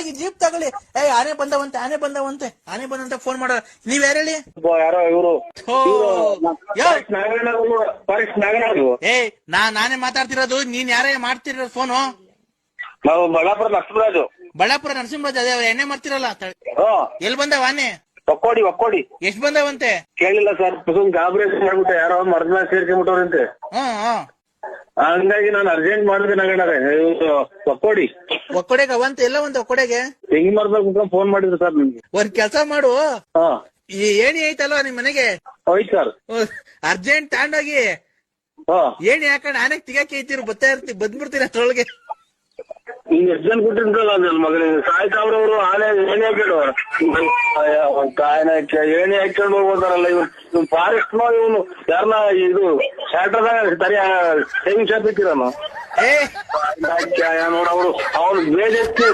ಹೋಗಿ ಜೀಪ್ ತಗೊಳ್ಳಿ. ಆನೆ ಬಂದವಂತೆ ಫೋನ್ ಮಾಡೋ. ನೀವ್ ಯಾರು ಹೇಳಿ? ಯಾರೋ ಇವರು ನಾನೇ ಮಾತಾಡ್ತಿರೋದು. ನೀನ್ ಯಾರೇ ಮಾಡ್ತಿರೋ ಫೋನು? ನಾವು ಬಳ್ಳಾಪುರ ನರಸಿಂಹರಾಜು. ಬಳ್ಳಾಪುರ ನರಸಿಂಹರಾಜ್. ಅದೇ ಎಣ್ಣೆ ಮಾಡ್ತಿರಲ್ಲ. ಎಲ್ಲಿ ಬಂದವ ಆನೆ? ಒಕ್ಕೋಡಿ ಎಷ್ಟ್ ಬಂದವಂತೆ? ಕೇಳಿಲ್ಲ ಸರ್. ಗಾಬರಿ ಮಾಡ್ಬಿಟ್ಟೆ, ಯಾರೋ ಮರದ ಸೇರ್ಕೊಂಡ್ಬಿಟ್ಟವ್ರಂತೆ. ಹಂಗಾಗಿ ನಾನು ಅರ್ಜೆಂಟ್ ಮಾಡಿದೆ. ಒಕ್ಕೊಡೆಗೆ ಅವಂತೆ ಎಲ್ಲ ಒಂದು ಒಕ್ಕೊಡೆಗೆ ತೆಂಗಿ ಮರದಾಗ ಕುತ್ಕೊಂಡು ಫೋನ್ ಮಾಡಿದ್ರು ಸರ್ ನಿಮ್ಗೆ. ಒಂದ್ ಕೆಲ್ಸ ಮಾಡು, ಈ ಏಣಿ ಐತಲ್ವಾ ನಿಮ್ ಮನೆಗೆ? ಹೋಯ್ತು ಸರ್. ಅರ್ಜೆಂಟ್ ತಗೊಂಡೋಗಿ ಏಣಿ ಹಾಕೊಂಡ್ ಆನೆಗ್ ತಿಗಾಕಿ ಐತಿರು ಬಂದ್ಬಿಡ್ತೀರಿ ಅಷ್ಟ್ರೊಳಗೆ. ಹಿಂಗ್ ಎಷ್ಟ್ ಜನ ಕೊಟ್ಟಿರ್ತಾರಲ್ಲ ನನ್ನ ಮಗನಿಗೆ ಸಾಯ್ತಾವ್ರವ್ರು. ಆನೆ ಏಣಿ ಹಾಕಿಡು ಏಣಿ ಹಾಕೊಂಡು ಹೋಗ್ಬೋದಾರಲ್ಲ ಇವ್ನು ಫಾರೆಸ್ಟ್ ಇವನು ಯಾರನ್ನ ಇದು ಶಾಟ್ರದಾಗ ಸರಿ ಸೇವಿಂಗ್ ಶಾಪ್ ಇಟ್ಟಿರನು ನೋಡ ಅವ್ರು ಬೇಜೆತ್ತಿ